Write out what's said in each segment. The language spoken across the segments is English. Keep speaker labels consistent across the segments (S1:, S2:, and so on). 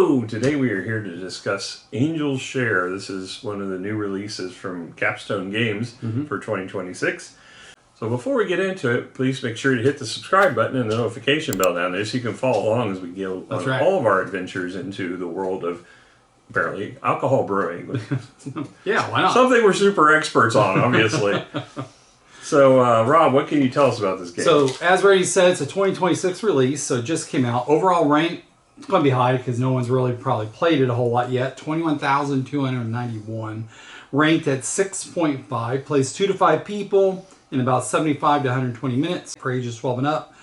S1: Hello! Today we are here to discuss Angel's Share. This is one of the new releases from Capstone Games for 2026. So before we get into it, please make sure to hit the subscribe button and the notification bell down there so you can follow along as we go on all of our adventures into the world of, apparently, alcohol brewing.
S2: Yeah, why not?
S1: Something we're super experts on, obviously. So, Rob, what can you tell us about this game?
S2: So, as Brady said, it's a 2026 release, so it just came out. Overall rank, it's going to be high because no one's really probably played it a whole lot yet. 21,291. Ranked at 6.5. Plays 2 to 5 people in about 75 to 120 minutes for ages 12 and up,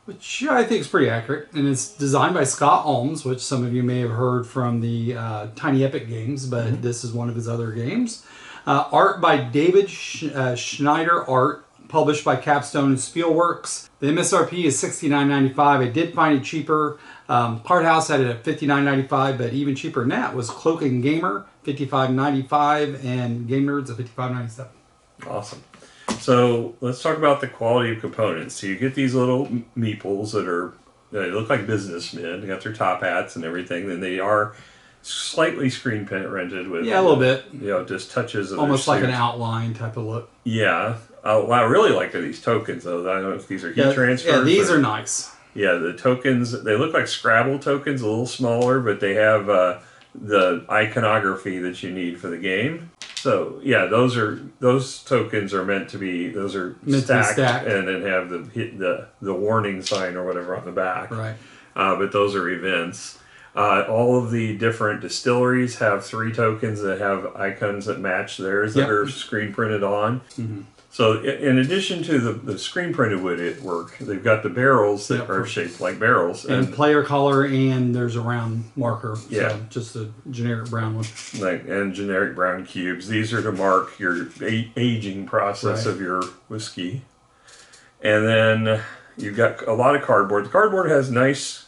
S2: which I think is pretty accurate. And it's designed by Scott Alms, which some of you may have heard from the Tiny Epic games, but this is one of his other games. Art by David Schneider Art, published by Capstone and Spielworks. The MSRP is $69.95. I did find it cheaper. Card House had it at $59.95, but even cheaper than that was Cloak and Gamer, $55.95, and Game Nerds at $55.97.
S1: Awesome. So let's talk about the quality of components. So you get these little meeples they look like businessmen. They got their top hats and everything. Then they are slightly screen print rendered with
S2: a little bit.
S1: Just touches of
S2: almost like an outline type of look.
S1: Yeah. What I really like are these tokens, though. I don't know if these are heat transfers.
S2: Yeah, these are nice.
S1: Yeah, the tokens, they look like Scrabble tokens, a little smaller, but they have the iconography that you need for the game. So, yeah, those tokens are meant to be, those are stacked and then have the warning sign or whatever on the back.
S2: Right.
S1: But those are events. All of the different distilleries have 3 tokens that have icons that match theirs that are screen printed on. So in addition to the screen printed work, they've got the barrels that are shaped like barrels.
S2: And player color, and there's a round marker.
S1: Yeah.
S2: So just a generic brown one.
S1: And generic brown cubes. These are to mark your aging process of your whiskey. And then you've got a lot of cardboard. The cardboard has nice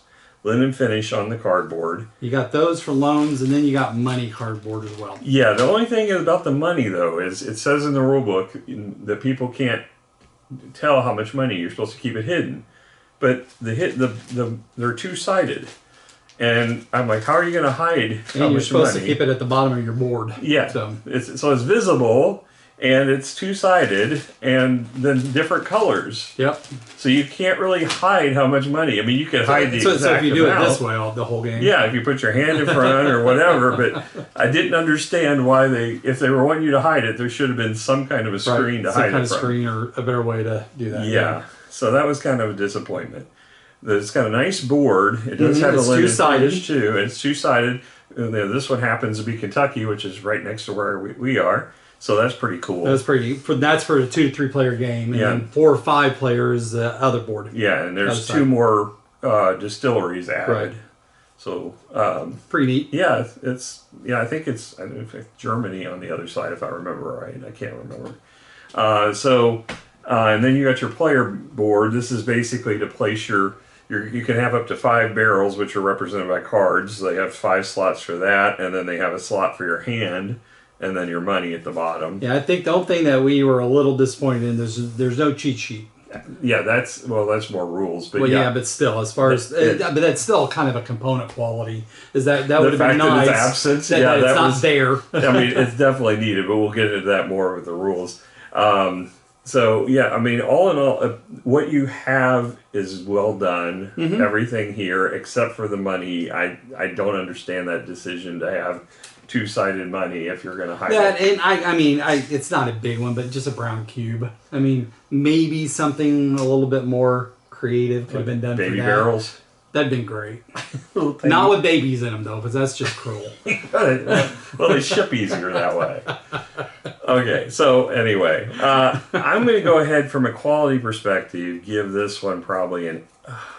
S1: linen finish on the cardboard.
S2: You got those for loans, and then you got money cardboard as well.
S1: Yeah, the only thing about the money, though, is it says in the rule book that people can't tell how much money you're supposed to keep it hidden. But they're two-sided. And I'm like, how are you going to hide how much money?
S2: And you're supposed to keep it at the bottom of your board.
S1: Yeah, so it's visible. And it's two-sided, and then different colors.
S2: Yep.
S1: So you can't really hide how much money. I mean, you can hide the exact amount.
S2: So if you do it this way, the whole game.
S1: Yeah, if you put your hand in front or whatever. But I didn't understand why if they were wanting you to hide it, there should have been some kind of a screen to hide it from. Some kind of screen
S2: or a better way to do that.
S1: Yeah. So that was kind of a disappointment. It's got a nice board. It does have a linen finish too. It's two-sided. This one happens to be Kentucky, which is right next to where we are. So that's pretty cool.
S2: That's that's for a 2 to 3 player game, and then 4 or 5 players other board.
S1: Yeah, and there's 2 more distilleries added. Right. So
S2: pretty neat.
S1: Yeah, I think it's Germany on the other side if I remember right. I can't remember. And then you got your player board. This is basically to place you can have up to 5 barrels, which are represented by cards. So they have 5 slots for that, and then they have a slot for your hand. And then your money at the bottom.
S2: Yeah, I think the only thing that we were a little disappointed in there's no cheat sheet.
S1: Yeah, that's more rules. But
S2: but still, as far as but that's still kind of a component quality. Is that would have been nice?
S1: The fact that it's absent,
S2: that it's not there.
S1: I mean, it's definitely needed, but we'll get into that more with the rules. So yeah, I mean, all in all, what you have is well done. Everything here, except for the money, I don't understand that decision to have two-sided money if you're going to hide
S2: that.
S1: it.
S2: And I mean, it's not a big one, but just a brown cube. I mean, maybe something a little bit more creative could have been done.
S1: Baby barrels.
S2: That'd been great. Not with babies in them though, because that's just cruel.
S1: Well, they ship easier that way. Okay, so anyway, I'm going to go ahead from a quality perspective, give this one probably an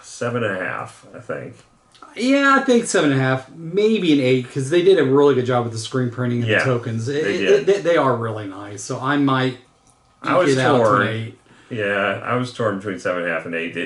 S1: 7.5, I think.
S2: Yeah, I think 7.5, maybe an 8, because they did a really good job with the screen printing and the tokens. They are really nice, so I might get out to an 8.
S1: Yeah, I was torn between 7.5 and 8.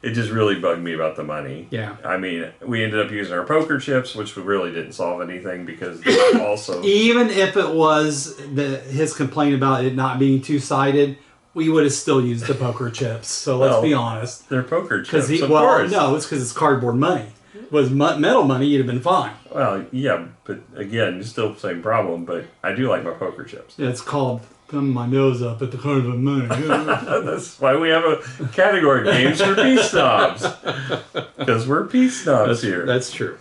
S1: It just really bugged me about the money.
S2: Yeah.
S1: I mean, we ended up using our poker chips, which really didn't solve anything because also...
S2: Even if it was his complaint about it not being two-sided, we would have still used the poker chips. So let's be honest.
S1: They're poker chips,
S2: of course. No, it's because it's cardboard money. was metal money, you'd have been fine.
S1: Well, yeah, but again, still the same problem. But I do like my poker chips.
S2: Yeah, it's called thumbing my nose up at the carnival of money.
S1: That's why we have a category of games for peace snobs. Because we're peace snobs here.
S2: That's true.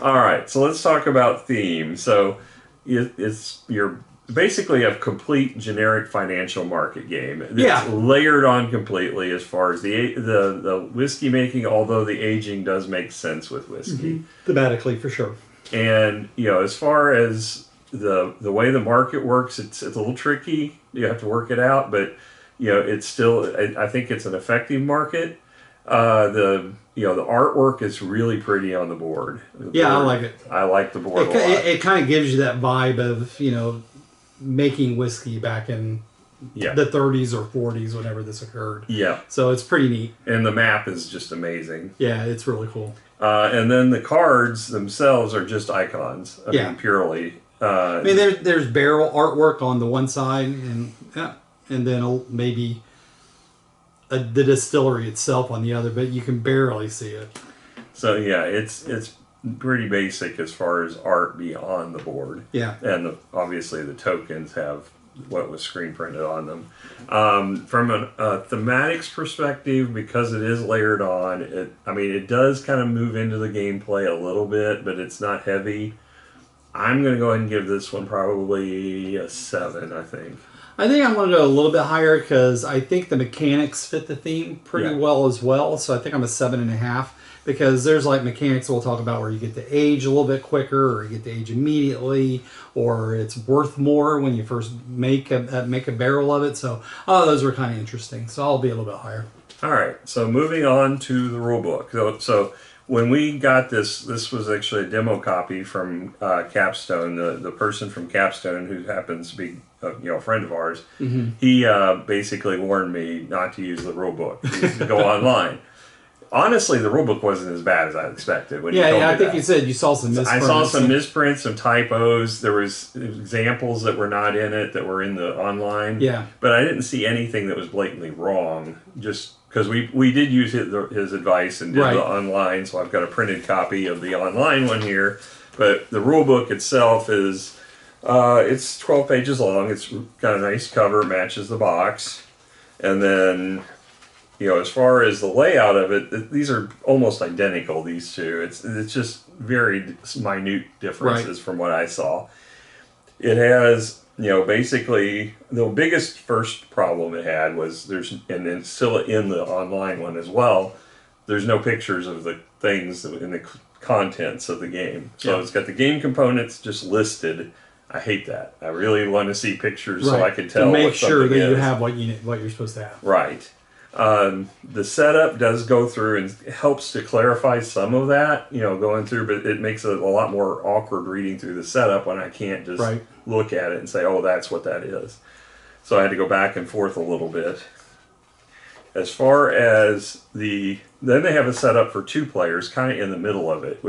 S1: All right, so let's talk about theme. So you're basically a complete generic financial market game. It's layered on completely as far as the whiskey making, although the aging does make sense with whiskey.
S2: Thematically, for sure.
S1: And, as far as the way the market works, it's a little tricky. You have to work it out, but, it's still, I think it's an effective market. The artwork is really pretty on the board.
S2: I like it.
S1: I like the board a lot.
S2: It kind of gives you that vibe of, making whiskey back in the 30s or 40s, whenever this occurred. Yeah. So it's pretty neat.
S1: And the map is just amazing.
S2: Yeah, it's really cool.
S1: And then the cards themselves are just icons. I mean, purely.
S2: There's barrel artwork on the one side, and then maybe the distillery itself on the other, but you can barely see it.
S1: So it's pretty basic as far as art beyond the board. Yeah. And obviously the tokens have what was screen printed on them. From a thematics perspective, because it is layered on, it does kind of move into the gameplay a little bit, but it's not heavy. I'm going to go ahead and give this one probably a 7, I think.
S2: I think I'm going to go a little bit higher because I think the mechanics fit the theme pretty well as well. So I think I'm a 7.5. Because there's mechanics we'll talk about where you get to age a little bit quicker, or you get to age immediately, or it's worth more when you first make a barrel of it. So those were kind of interesting. So I'll be a little bit higher.
S1: All right. So moving on to the rule book. So when we got this was actually a demo copy from Capstone. The person from Capstone, who happens to be a friend of ours, he basically warned me not to use the rule book, to go online. Honestly, the rulebook wasn't as bad as I expected.
S2: I think you said you saw some misprints.
S1: I saw some misprints, some typos. There was examples that were not in it that were in the online. Yeah. But I didn't see anything that was blatantly wrong. Just because we did use his advice and did the online, so I've got a printed copy of the online one here. But the rulebook itself is it's 12 pages long. It's got a nice cover, matches the box, and then. As far as the layout of it, these are almost identical, these two. It's just very minute differences from what I saw. It has, basically, the biggest first problem it had was and it's still in the online one as well, there's no pictures of the things in the contents of the game. So it's got the game components just listed. I hate that. I really want to see pictures so I can tell
S2: to make sure that you have what you're supposed to have.
S1: Right. The setup does go through and helps to clarify some of that, going through, but it makes it a lot more awkward reading through the setup when I can't just look at it and say, oh, that's what that is. So I had to go back and forth a little bit. As far as then they have a setup for 2 players kind of in the middle of it,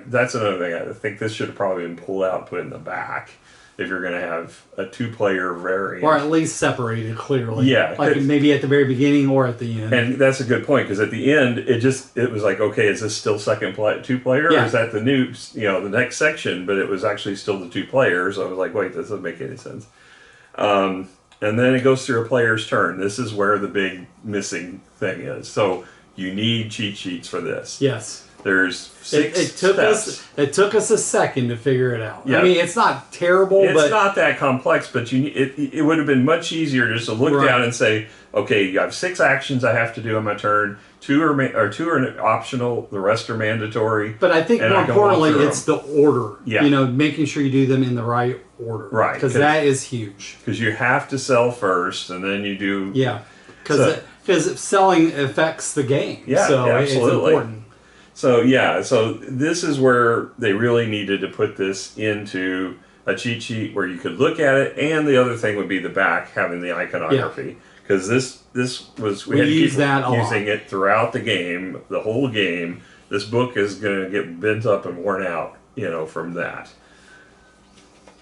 S1: that's another thing. I think this should have probably been pulled out and put in the back. If you're going to have a 2-player variant.
S2: Or at least separated clearly.
S1: Yeah.
S2: Maybe at the very beginning or at the end.
S1: And that's a good point, because at the end, it was like, okay, is this still 2-player? Or is that the new, the next section? But it was actually still the 2 players. I was like, wait, this doesn't make any sense. And then it goes through a player's turn. This is where the big missing thing is. So you need cheat sheets for this. Yes. There's 6 steps.
S2: It took us a second to figure it out. Yeah. I mean, it's not terrible,
S1: it's not that complex, but it would have been much easier just to look down and say, okay, you have 6 actions I have to do on my turn. 2 are optional. The rest are mandatory.
S2: But I think more importantly, it's the order. Yeah. Making sure you do them in the right order. Right. Because that is huge.
S1: Because you have to sell first, and then you do.
S2: Yeah. Because selling affects the game. Yeah. So absolutely. It's important.
S1: So this is where they really needed to put this into a cheat sheet where you could look at it, and the other thing would be the back having the iconography, because we had to keep using it throughout the game, the whole game. This book is going to get bent up and worn out, from that.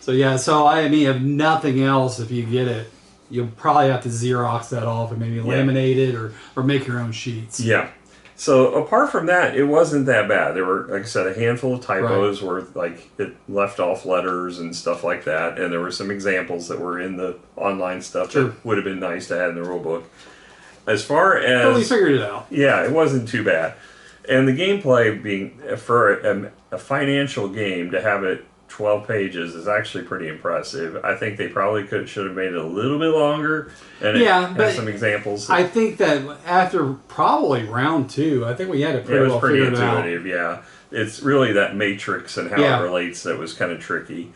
S2: So if nothing else, if you get it, you'll probably have to Xerox that off and maybe laminate it or make your own sheets.
S1: Yeah. So apart from that, it wasn't that bad. There were, like I said, a handful of typos where like it left off letters and stuff like that, and there were some examples that were in the online stuff that would have been nice to have in the rule book. As far as
S2: but we figured it out.
S1: Yeah, it wasn't too bad. And the gameplay being for a financial game to have it 12 pages is actually pretty impressive. I think they probably should have made it a little bit longer and have some examples.
S2: I think that after probably round 2, I think we had it pretty well figured out.
S1: It was pretty intuitive, yeah. It's really that matrix and how it relates that was kind of tricky.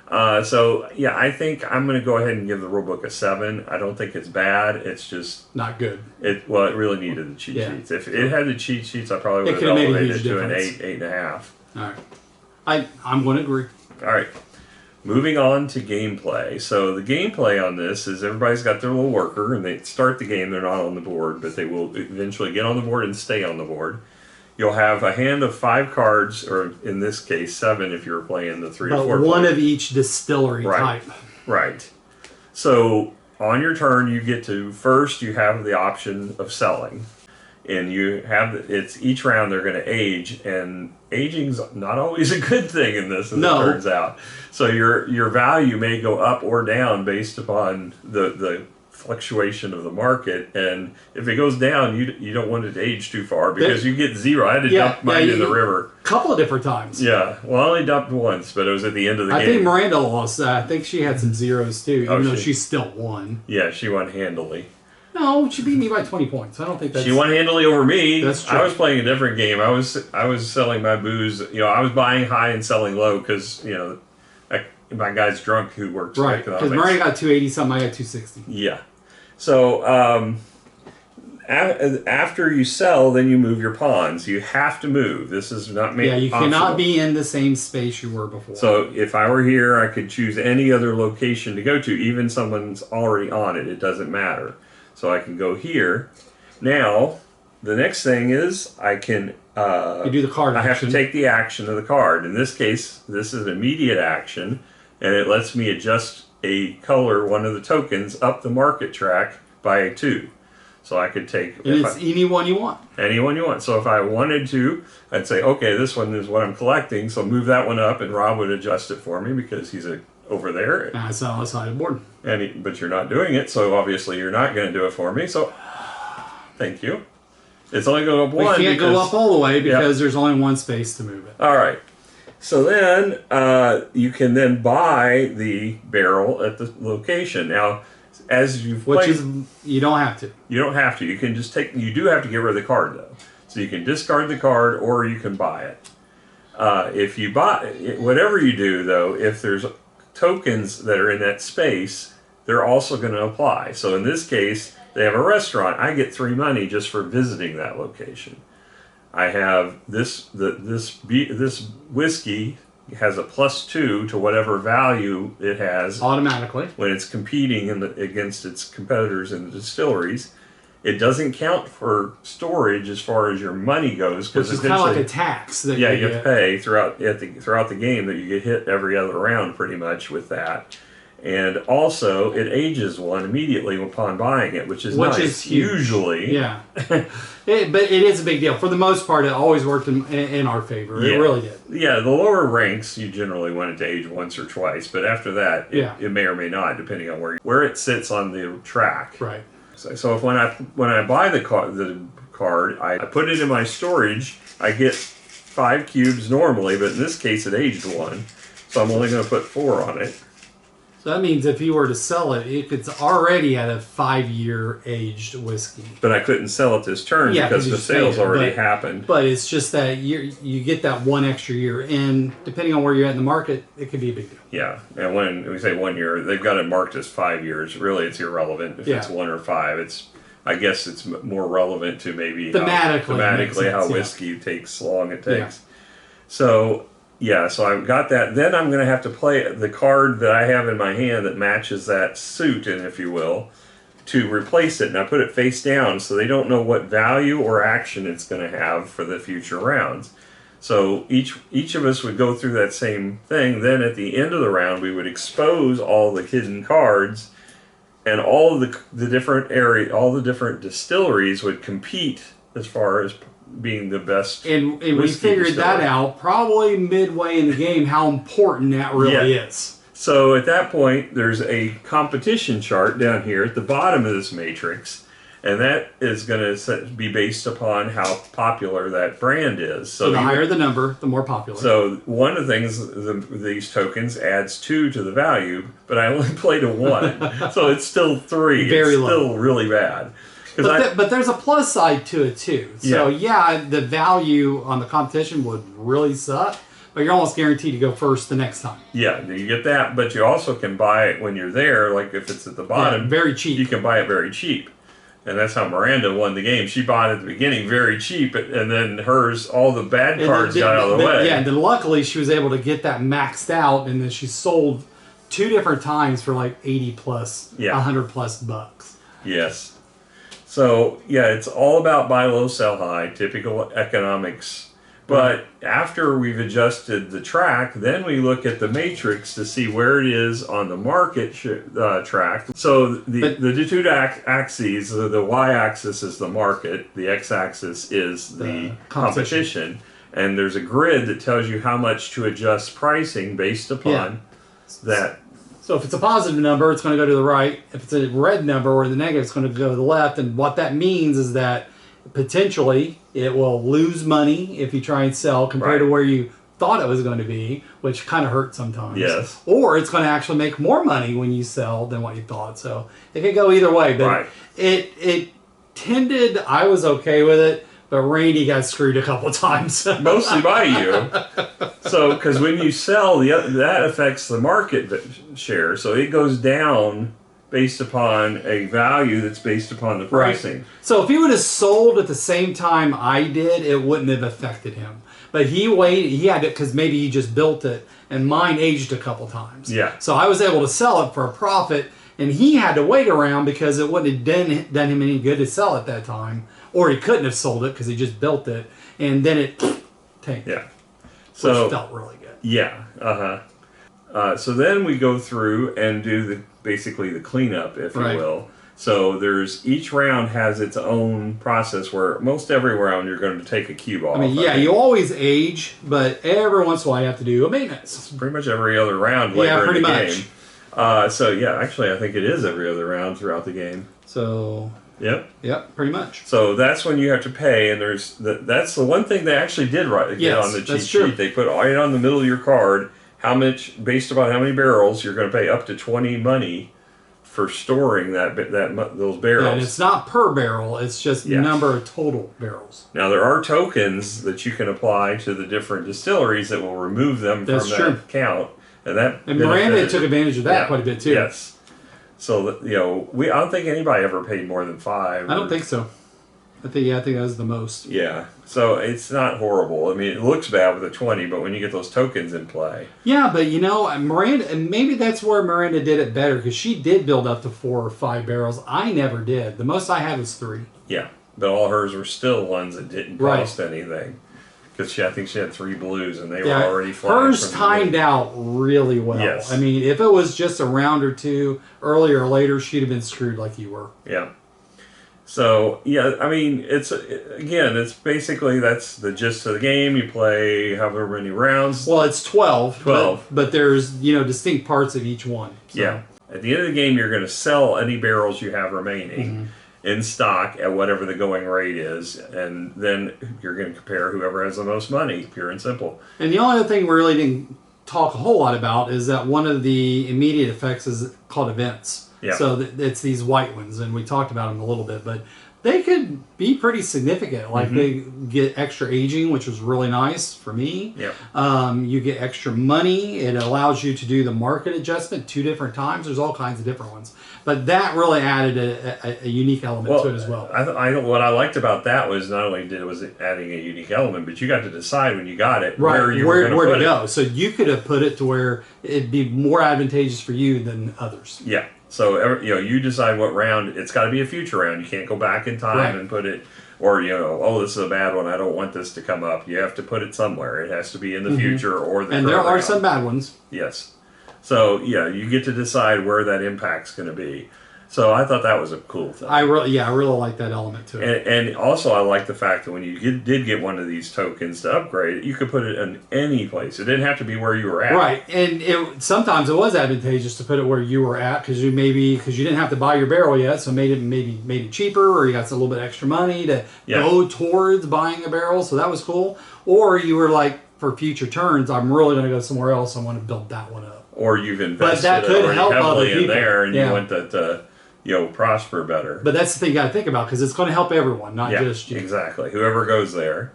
S1: So, yeah, I think I'm going to go ahead and give the rulebook a 7. I don't think it's bad. It's just...
S2: not good.
S1: It really needed the cheat sheets. If it had the cheat sheets, I probably would have elevated it to an 8, 8.5.
S2: All right. I'm going to agree.
S1: All right. Moving on to gameplay. So the gameplay on this is everybody's got their little worker, and they start the game. They're not on the board, but they will eventually get on the board and stay on the board. You'll have a hand of 5 cards, or in this case 7 if you're playing the 3 or 4
S2: one of each distillery type.
S1: Right. So on your turn, you get to first. You have the option of selling, and you have it's each round they're going to age, and aging's not always a good thing in this, as it turns out. So your value may go up or down based upon the fluctuation of the market, and if it goes down, you don't want it to age too far because you get 0. I had to dump mine in the river
S2: a couple of different times.
S1: Yeah, well, I only dumped once, but it was at the end of the game.
S2: I think Miranda lost that. I think she had some zeros too, even though she still won.
S1: Yeah, she won handily.
S2: No, she beat me by 20 points. I don't think that's...
S1: She won handily over me.
S2: That's true.
S1: I was playing a different game. I was selling my booze. I was buying high and selling low because my guy's drunk who works
S2: right. Because Miranda got 280 something, I got 260.
S1: Yeah. So after you sell, then you move your pawns. You have to move. This is not made.
S2: Yeah, you cannot be in the same space you were before.
S1: So if I were here, I could choose any other location to go to, even someone's already on it. It doesn't matter. So I can go here. Now, the next thing is I can...
S2: you do the card action.
S1: I have to take the action of the card. In this case, this is an immediate action, and it lets me adjust a color, one of the tokens, up the market track by 2. So I could take...
S2: And it's anyone you want.
S1: Anyone you want. So if I wanted to, I'd say, okay, this one is what I'm collecting, so move that one up, and Rob would adjust it for me because he's over there.
S2: It's on the side of the board.
S1: But you're not doing it, so obviously you're not going to do it for me. So, thank you. It's only going up 1.
S2: We can't go up all the way because there's only one space to move it.
S1: All right. So then you can then buy the barrel at the location. Now, as you've played,
S2: you don't have to.
S1: You don't have to. You can just take. You do have to get rid of the card though. So you can discard the card or you can buy it. If you buy whatever you do though, if there's tokens that are in that space, they're also going to apply. So in this case, they have a restaurant. I get 3 money just for visiting that location. I have this whiskey has a +2 to whatever value it has
S2: automatically
S1: when it's competing against its competitors in the distilleries. It doesn't count for storage as far as your money goes because it's
S2: kind of like a tax that
S1: you have to pay throughout the game that you get hit every other round pretty much with that. And also, it ages one immediately upon buying it, which is nice. Usually.
S2: Yeah. But it is a big deal. For the most part, it always worked in our favor. It really did.
S1: Yeah, the lower ranks, you generally want it to age once or twice. But after that, it may or may not, depending on where it sits on the track.
S2: Right.
S1: So if when I buy the card, I put it in my storage, I get 5 cubes normally, but in this case, it aged 1. So I'm only going to put 4 on it.
S2: So that means if you were to sell it, it's already at a 5-year aged whiskey.
S1: But I couldn't sell it this turn because the sales already happened.
S2: But it's just that you get that 1 extra year, and depending on where you're at in the market, it could be a big deal.
S1: Yeah, and when we say 1 year, they've got it marked as 5 years. Really, it's irrelevant if it's 1 or 5. I guess it's more relevant to maybe thematically how whiskey takes long it takes. So. Yeah, so I've got that. Then I'm going to have to play the card that I have in my hand that matches that suit, if you will, to replace it. And I put it face down so they don't know what value or action it's going to have for the future rounds. So each of us would go through that same thing. Then at the end of the round, we would expose all the hidden cards, and all of the different distilleries would compete as far as being the best.
S2: And we
S1: whiskey
S2: figured
S1: distiller.
S2: that out probably midway in the game how important that really is.
S1: So at that point, there's a competition chart down here at the bottom of this matrix, and that is going to be based upon how popular that brand is.
S2: So the higher the number, the more popular.
S1: So one of the things, these tokens adds 2 to the value, but I only played a 1, so it's still 3.
S2: Very
S1: it's
S2: low.
S1: Still really bad.
S2: But there's a plus side to it too. So yeah, the value on the competition would really suck, but you're almost guaranteed to go first the next time.
S1: Yeah, you get that, but you also can buy it when you're there. Like if it's at the bottom,
S2: very cheap.
S1: You can buy it very cheap, and that's how Miranda won the game. She bought it at the beginning very cheap, and then hers, all the bad cards got out of the way.
S2: Yeah, and then luckily she was able to get that maxed out, and then she sold 2 different times for like 80 plus, 100 plus bucks.
S1: Yes. So, yeah, it's all about buy low, sell high, typical economics. But after we've adjusted the track, then we look at the matrix to see where it is on the market track. So the 2 axes, the y-axis is the market, the x-axis is the competition. And there's a grid that tells you how much to adjust pricing based upon that.
S2: So if it's a positive number, it's going to go to the right. If it's a red number or the negative, it's going to go to the left. And what that means is that potentially it will lose money if you try and sell compared to where you thought it was going to be, which kind of hurts sometimes.
S1: Yes.
S2: Or it's going to actually make more money when you sell than what you thought. So it could go either way. But it tended, I was okay with it. But Randy got screwed a couple of times.
S1: Mostly by you. So, because when you sell, that affects the market share. So it goes down based upon a value that's based upon the pricing.
S2: So if he would have sold at the same time I did, it wouldn't have affected him. But he waited, he had it because maybe he just built it, and mine aged a couple times.
S1: Yeah.
S2: So I was able to sell it for a profit, and he had to wait around because it wouldn't have done him any good to sell at that time. Or he couldn't have sold it because he just built it, and then it tanked.
S1: Yeah.
S2: So which felt really good.
S1: Yeah. So then we go through and do basically the cleanup, if you will. So each round has its own process where most every round you're going to take a cube off.
S2: I mean, you always age, but every once in a while you have to do a maintenance.
S1: Pretty much every other round later
S2: pretty
S1: in the
S2: much.
S1: game. Actually I think it is every other round throughout the game.
S2: So... Yep, pretty much.
S1: So that's when you have to pay, and that's the one thing they actually did get on the cheat sheet. They put right on the middle of your card how much, based upon how many barrels, you're going to pay up to 20 money for storing those barrels.
S2: And it's not per barrel; it's just number of total barrels.
S1: Now there are tokens that you can apply to the different distilleries that will remove them from that count, and
S2: Miranda took advantage of that quite a bit too.
S1: Yes. So, I don't think anybody ever paid more than 5.
S2: I don't think so. I think that was the most.
S1: Yeah. So it's not horrible. I mean, it looks bad with a 20, but when you get those tokens in play.
S2: Yeah, but Miranda, and maybe that's where Miranda did it better, because she did build up to 4 or 5 barrels. I never did. The most I had was 3.
S1: Yeah. But all hers were still ones that didn't cost anything. Because I think she had 3 blues, and they were already flying.
S2: Hers timed out really well.
S1: Yes.
S2: I mean, if it was just a round or 2 earlier or later, she'd have been screwed like you were.
S1: Yeah. So, I mean, it's basically, that's the gist of the game. You play however many rounds.
S2: Well, it's 12.
S1: 12.
S2: But there's, distinct parts of each one. So.
S1: Yeah. At the end of the game, you're going to sell any barrels you have remaining in stock at whatever the going rate is, and then you're going to compare whoever has the most money, pure and simple.
S2: And the only other thing we really didn't talk a whole lot about is that one of the immediate effects is called events.
S1: Yeah.
S2: So it's these white ones, and we talked about them a little bit, but they could be pretty significant. Like they get extra aging, which was really nice for me.
S1: Yeah.
S2: You get extra money. It allows you to do the market adjustment 2 different times. There's all kinds of different ones. But that really added a unique element to it as well.
S1: What I liked about that was not only was it adding a unique element, but you got to decide when you got it where you were going to put it.
S2: Go. So you could have put it to where it'd be more advantageous for you than others.
S1: Yeah. So you decide what round. It's got to be a future round. You can't go back in time and put it, or this is a bad one. I don't want this to come up. You have to put it somewhere. It has to be in the future or the.
S2: And there are some bad ones.
S1: Yes. So you get to decide where that impact's going to be. So I thought that was a cool thing.
S2: I really like that element to it.
S1: And also, I like the fact that when you did get one of these tokens to upgrade, you could put it in any place. It didn't have to be where you were at.
S2: Right, and sometimes it was advantageous to put it where you were at because you didn't have to buy your barrel yet, so made it cheaper, or you got a little bit extra money to go towards buying a barrel. So that was cool. Or you were like, for future turns, I'm really going to go somewhere else. I want to build that one up.
S1: Or you've invested
S2: that could help
S1: heavily
S2: other
S1: in there, and you
S2: Yeah.
S1: want that to prosper better.
S2: But that's the thing you got to think about because it's going to help everyone, not just you.
S1: Exactly. Whoever goes there.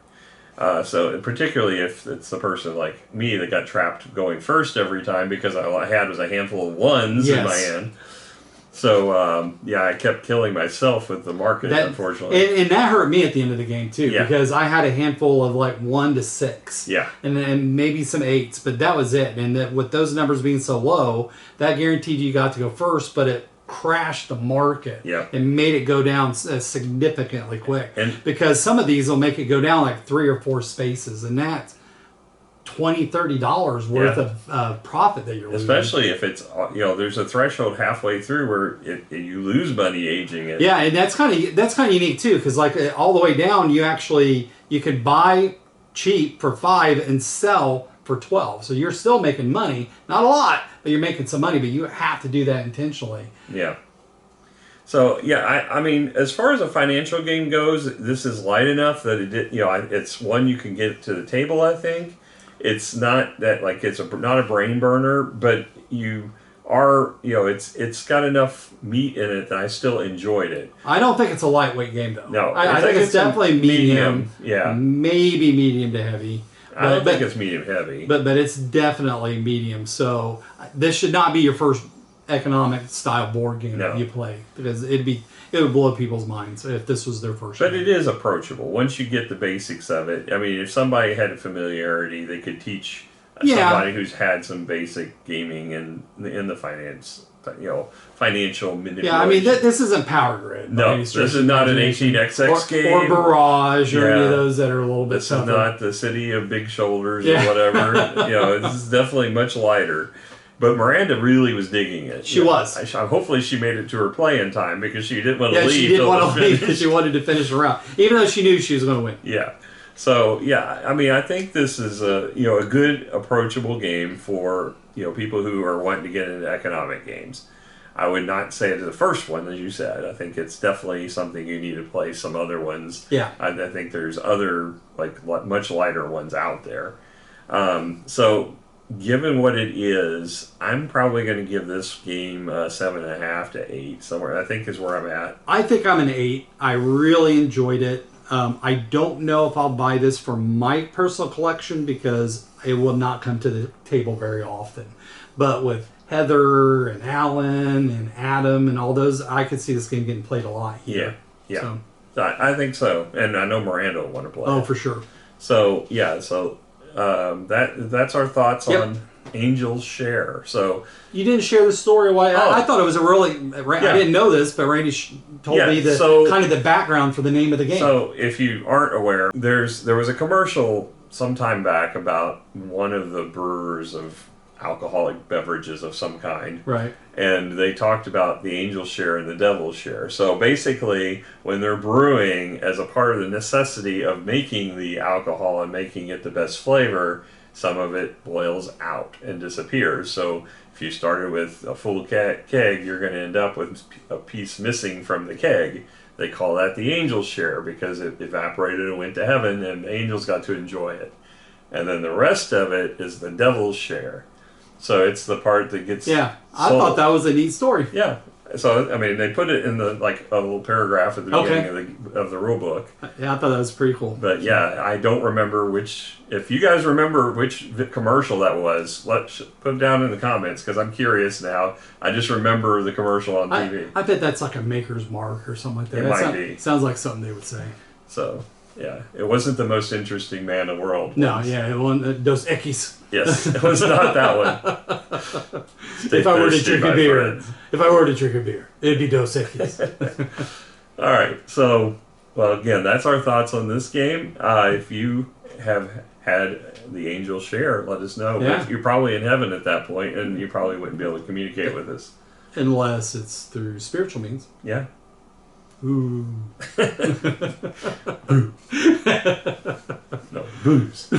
S1: So particularly if it's the person like me that got trapped going first every time because all I had was a handful of ones in my hand. So, I kept killing myself with the market, unfortunately.
S2: And that hurt me at the end of the game, too, because I had a handful of, like, 1 to 6.
S1: Yeah.
S2: And maybe some 8s, but that was it. And that with those numbers being so low, that guaranteed you got to go first, but it crashed the market and made it go down significantly quick. Because some of these will make it go down, like, 3 or 4 spaces, and that's $20-$30 worth of profit that you're losing.
S1: Especially if it's there's a threshold halfway through where you lose money aging it.
S2: Yeah, and that's kind of unique too, because like all the way down, you could buy cheap for 5 and sell for 12. So you're still making money, not a lot, but you're making some money. But you have to do that intentionally.
S1: Yeah. So I mean, as far as a financial game goes, this is light enough that it's one you can get to the table. I think. It's not that it's not a brain burner, but it's got enough meat in it that I still enjoyed it.
S2: I don't think it's a lightweight game though.
S1: No,
S2: I think it's definitely medium.
S1: Yeah,
S2: maybe medium to heavy.
S1: I don't think it's medium heavy,
S2: but it's definitely medium. So this should not be your first economic style board game that you play because it would blow people's minds if this was their first
S1: But
S2: game.
S1: it is approachable once you get the basics of it. I mean, if somebody had a familiarity, they could teach somebody who's had some basic gaming in the financial manipulation.
S2: Yeah, I mean, this isn't Power Grid.
S1: No, this is not an 18XX game.
S2: Or Barrage or any of those that are a little bit
S1: This is not the City of Big Shoulders or whatever. This is definitely much lighter. But Miranda really was digging it.
S2: She was.
S1: Hopefully she made it to her play in time because she didn't want to leave.
S2: She didn't want to leave because she wanted to finish the round, even though she knew she was going to win.
S1: Yeah. So, I mean, I think this is a good approachable game for, people who are wanting to get into economic games. I would not say it's the first one, as you said. I think it's definitely something you need to play some other ones.
S2: Yeah.
S1: I think there's other, much lighter ones out there. So, given what it is, I'm probably going to give this game 7.5 to 8 somewhere. I think is where I'm at.
S2: I think I'm an 8. I really enjoyed it. I don't know if I'll buy this for my personal collection because it will not come to the table very often. But with Heather and Alan and Adam and all those, I could see this game getting played a lot here.
S1: Yeah. So I think so. And I know Miranda will want to play it.
S2: For sure.
S1: So, that's our thoughts on Angel's Share. So
S2: you didn't share the story. Why? I thought it was I didn't know this, but Randy told me kind of the background for the name of the game.
S1: So if you aren't aware, there was a commercial some time back about one of the brewers of alcoholic beverages of some kind.
S2: Right.
S1: And they talked about the Angel's Share and the Devil's Share. So basically, when they're brewing, as a part of the necessity of making the alcohol and making it the best flavor, some of it boils out and disappears. So if you started with a full keg, you're going to end up with a piece missing from the keg. They call that the Angel's Share because it evaporated and went to heaven and the angels got to enjoy it. And then the rest of it is the Devil's Share. So it's the part that gets
S2: I thought that was a neat story.
S1: Yeah. So, I mean, they put it in a little paragraph at the beginning of the rule book.
S2: Yeah, I thought that was pretty cool.
S1: But I don't remember if you guys remember which commercial that was, put it down in the comments because I'm curious now. I just remember the commercial on TV.
S2: I bet that's like a Maker's Mark or something like that.
S1: It might be.
S2: Sounds like something they would say.
S1: So, it wasn't the most interesting man in the world.
S2: No, it wasn't Dos Equis.
S1: Yes, it was not that one.
S2: If I were to drink a beer, it'd be Dos Equis.
S1: All right, so again, that's our thoughts on this game. If you have had the Angel's Share, let us know.
S2: Yeah.
S1: You're probably in heaven at that point, and you probably wouldn't be able to communicate with us.
S2: Unless it's through spiritual means.
S1: Yeah.
S2: Ooh.
S1: No, booze. All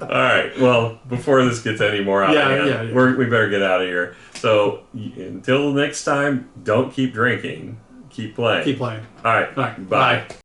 S1: right. Well, before this gets any more out of hand, we better get out of here. So until next time, don't keep drinking. Keep playing.
S2: Keep playing.
S1: All right.
S2: All right.
S1: Bye.
S2: Bye.